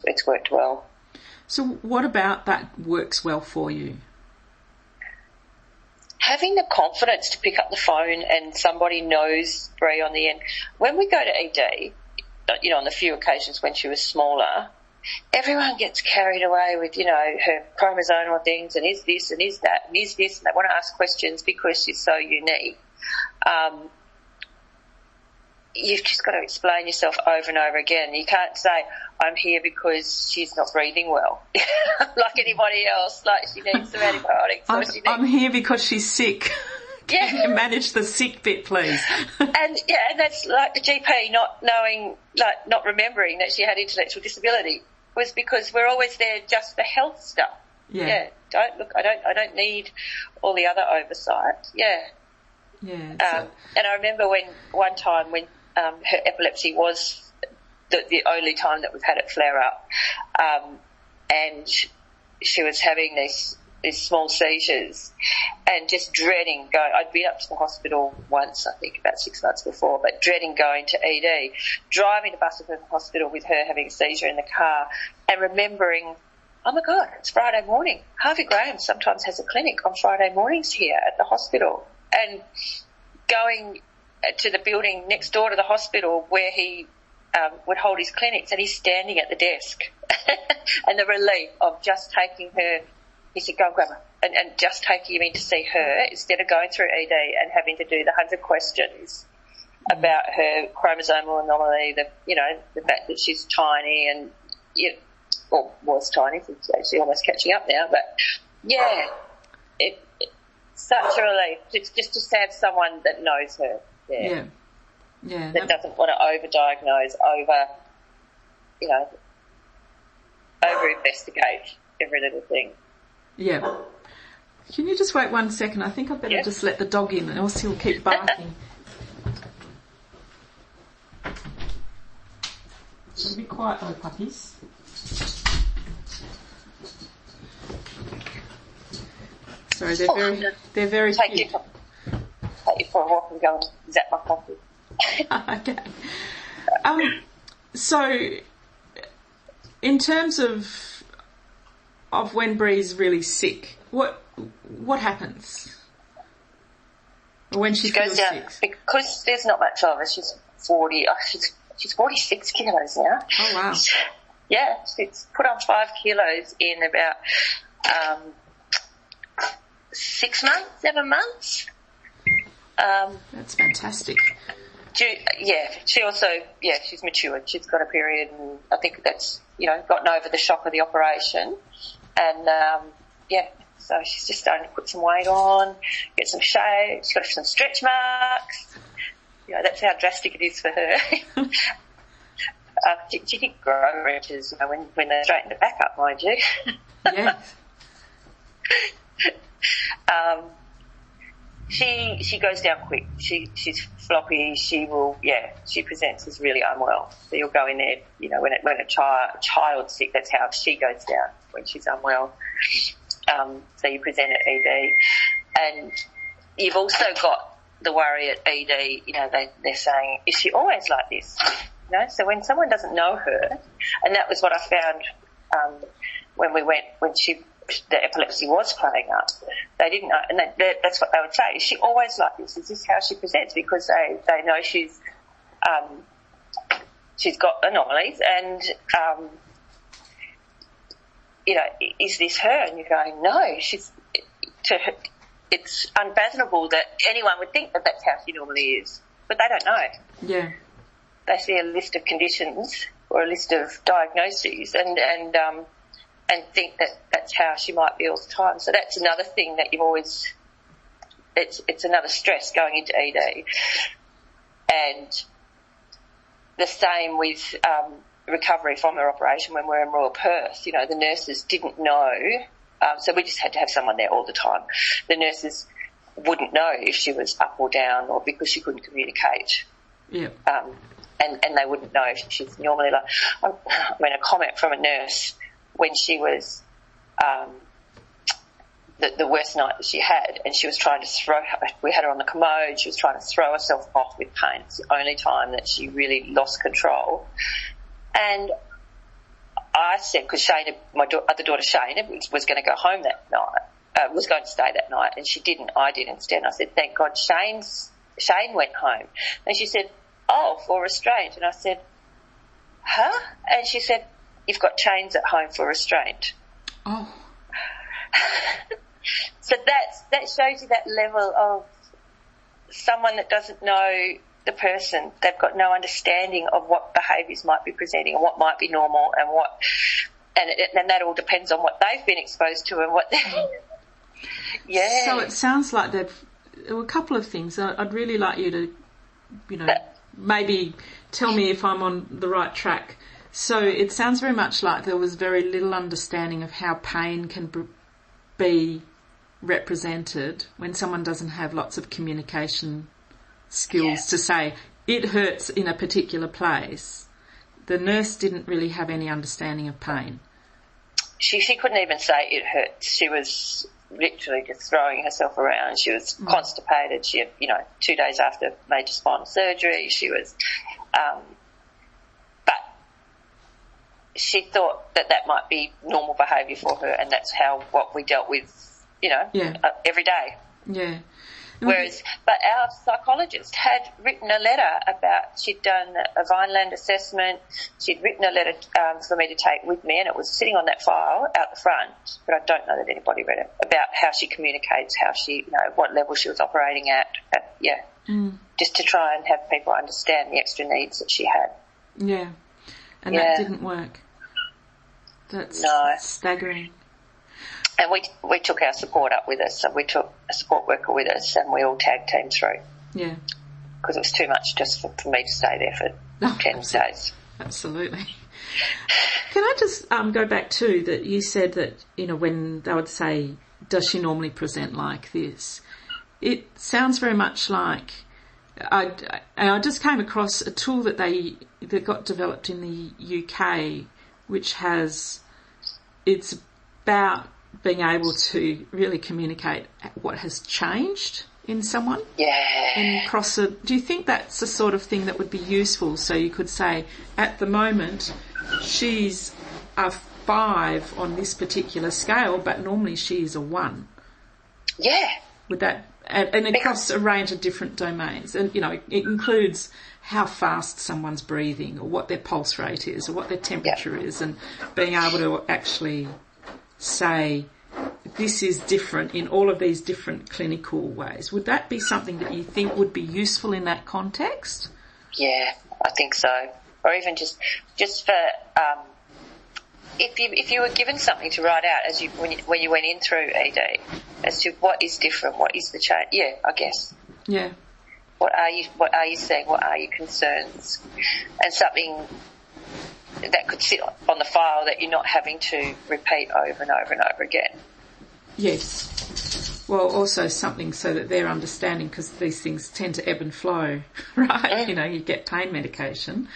it's worked well. So what about that works well for you? Having the confidence to pick up the phone and somebody knows Bree on the end. When we go to ED, on the few occasions when she was smaller, everyone gets carried away with, her chromosomal things and is this and is that and is this, and they want to ask questions because she's so unique. You've just got to explain yourself over and over again. You can't say, I'm here because she's not breathing well, like anybody else, like she needs some antibiotics. I'm here because she's sick. Yeah. Can you manage the sick bit, please? And that's like the GP not knowing, like not remembering that she had intellectual disability, was because we're always there just for health stuff. Yeah. I don't need all the other oversight. Yeah. Yeah. And I remember one time when her epilepsy was the only time that we've had it flare up, and she was having these small seizures and just dreading going. I'd been up to the hospital once, I think about 6 months before, but dreading going to ED, driving to Busselton Hospital with her having a seizure in the car and remembering, oh my God, it's Friday morning. Harvey Graham sometimes has a clinic on Friday mornings here at the hospital, and going to the building next door to the hospital where he would hold his clinics, and he's standing at the desk and the relief of just taking her. He said, go and grab her, and just taking him in to see her instead of going through ED and having to do the 100 questions about her chromosomal anomaly, the fact that she's tiny and, was tiny, she's actually almost catching up now, but yeah, it's such a relief just to have someone that knows her there. Yeah. That doesn't want to overdiagnose, over-investigate every little thing. Yeah. Can you just wait 1 second? I think I'd better just let the dog in, or else he'll keep barking. So be quiet though, puppies. Sorry, they're very take cute. Take you for a walk and go and zap my coffee. Okay. So, in terms of when Bree's really sick, what happens? Or when she goes feels down, sick? because there's not much of her. She's 40. She's 46 kilos now. Oh wow! Yeah, she's put on 5 kilos in about 6 months, 7 months. That's fantastic. She also, she's matured. She's got a period, and I think that's, gotten over the shock of the operation. And, so she's just starting to put some weight on, get some shape. She's got some stretch marks. That's how drastic it is for her. She did grow inches, when they straightened her back up, mind you. Yes. She goes down quick. She's floppy. She presents as really unwell. So you'll go in there, when a child's sick, that's how she goes down, when she's unwell. So you present at ED. And you've also got the worry at ED, they're saying, is she always like this? So when someone doesn't know her, and that was what I found when the epilepsy was playing up. They didn't know, and that's what they would say. Is she always like this? Is this how she presents? Because they know she's got anomalies, and is this her? And you're going, no, it's unfathomable that anyone would think that that's how she normally is, but they don't know. Yeah. They see a list of conditions or a list of diagnoses, and think that that's how she might be all the time. So that's another thing that you've always, it's another stress going into ED. And the same with recovery from her operation when we're in Royal Perth. The nurses didn't know, so we just had to have someone there all the time. The nurses wouldn't know if she was up or down, or because she couldn't communicate. Yeah. And they wouldn't know if she's normally like, a comment from a nurse when she was the worst night that she had, and she was trying to we had her on the commode, she was trying to throw herself off with pain. It's the only time that she really lost control. And I said, because Shane, my other daughter Shane, was going to go home that night, was going to stay that night, and she didn't. I did instead. And I said, thank God Shane went home. And she said, oh, for restraint. And I said, huh? And she said, you've got chains at home for restraint. Oh. So that shows you that level of someone that doesn't know the person. They've got no understanding of what behaviours might be presenting and what might be normal and that all depends on what they've been exposed to and what they... Yeah. So it sounds like there were a couple of things. I'd really like you to, maybe tell me if I'm on the right track. So it sounds very much like there was very little understanding of how pain can be represented when someone doesn't have lots of communication skills to say, it hurts in a particular place. The nurse didn't really have any understanding of pain. She couldn't even say it hurts. She was literally just throwing herself around. She was constipated. She had, 2 days after major spinal surgery, she was... but she thought that might be normal behaviour for her, and that's what we dealt with, every day. Yeah. But our psychologist had written a letter about, she'd done a Vineland assessment, she'd written a letter for me to take with me, and it was sitting on that file out the front, but I don't know that anybody read it, about how she communicates, how she, what level she was operating at, just to try and have people understand the extra needs that she had. Yeah, and that didn't work. That's staggering. And we took our support up with us, so we took a support worker with us, and we all tag teamed through. Yeah. Because it was too much just for me to stay there for 10 days. Absolutely. Can I just go back to that you said that, when they would say, does she normally present like this? It sounds very much like, I just came across a tool that got developed in the UK, which it's about being able to really communicate what has changed in someone. Yeah. And do you think that's the sort of thing that would be useful? So you could say, at the moment, she's a 5 on this particular scale, but normally she's a 1. Yeah. Would that, and across a range of different domains. And, it includes how fast someone's breathing, or what their pulse rate is, or what their temperature is, and being able to actually say this is different in all of these different clinical ways. Would that be something that you think would be useful in that context? Yeah, I think so. Or even just for if you were given something to write out when you went in through ED as to what is different, what is the change. Yeah, I guess. Yeah. What are you seeing? What are your concerns? And something that could sit on the file that you're not having to repeat over and over and over again. Yes. Well, also something so that they're understanding, because these things tend to ebb and flow, right? You get pain medication.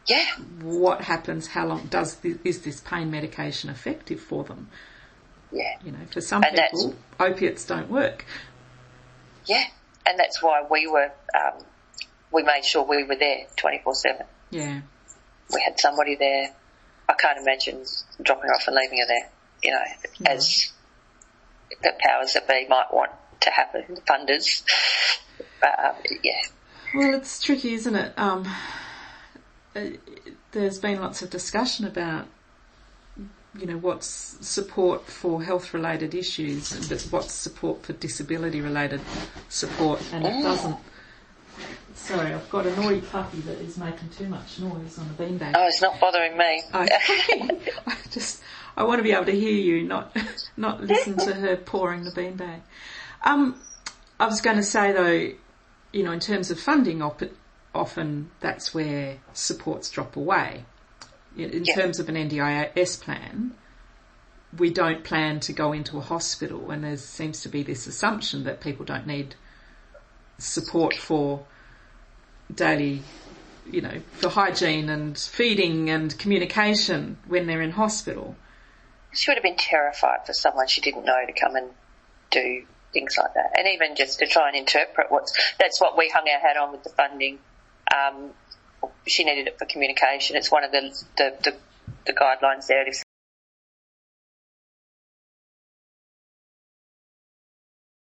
Yeah. What happens? How long is this pain medication effective for them? Yeah. For some people, opiates don't work. Yeah, and that's why we made sure we were there 24/7. Yeah. We had somebody there. I can't imagine dropping her off and leaving her there, as the powers that be might want to happen, the funders. But, yeah. Well, it's tricky, isn't it? There's been lots of discussion about, what's support for health-related issues, but what's support for disability-related support, and it doesn't. Sorry, I've got a naughty puppy that is making too much noise on the beanbag. Oh, it's not bothering me. I want to be able to hear you, not listen to her pouring the beanbag. I was going to say though, in terms of funding, often that's where supports drop away. In terms of an NDIS plan, we don't plan to go into a hospital, and there seems to be this assumption that people don't need support for daily, for hygiene and feeding and communication when they're in hospital. She would have been terrified for someone she didn't know to come and do things like that. And even just to try and interpret that's what we hung our hat on with the funding. She needed it for communication. It's one of the the guidelines there. If